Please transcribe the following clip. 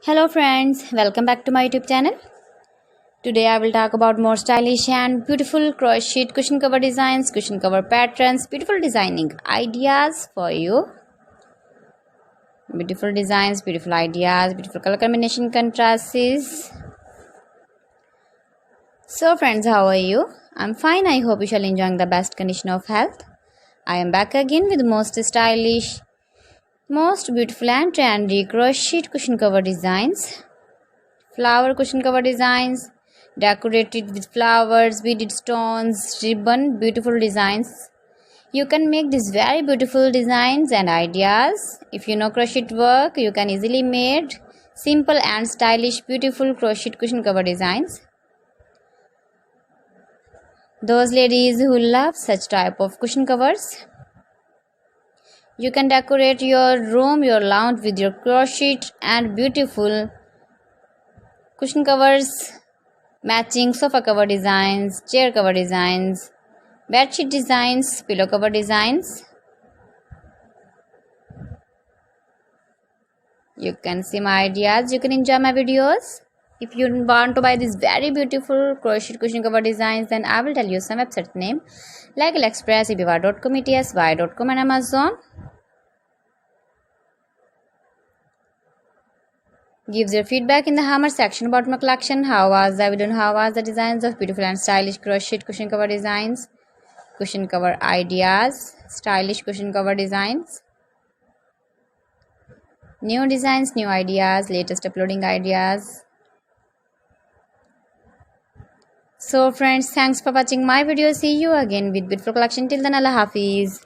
Hello friends, welcome back to my YouTube channel. Today I will talk about more stylish and beautiful crochet cushion cover designs, cushion cover patterns, beautiful designing ideas for you. Beautiful designs, beautiful ideas, beautiful color combination contrasts. So friends, how are you? I'm fine. I hope you shall enjoy the best condition of health. I am back again with most stylish, most beautiful and trendy crochet cushion cover designs. Flower cushion cover designs, decorated with flowers, beaded stones, ribbon, beautiful designs. You can make these very beautiful designs and ideas. If you know crochet work, you can easily make simple and stylish beautiful crochet cushion cover designs. Those ladies who love such type of cushion covers, you can decorate your room, your lounge with your crochet and beautiful cushion covers, matching sofa cover designs, chair cover designs, bedsheet designs, pillow cover designs. You can see my ideas, you can enjoy my videos. If you want to buy these very beautiful crochet cushion cover designs, then I will tell you some website name like AliExpress, eBay.com, etsy.com and Amazon. Give your feedback in the hammer section about my collection. How was the video and how was the designs of beautiful and stylish crochet cushion cover designs, cushion cover ideas, stylish cushion cover designs, new designs, new ideas, latest uploading ideas. So friends, thanks for watching my video. See you again with beautiful collection. Till then, Allah Hafiz.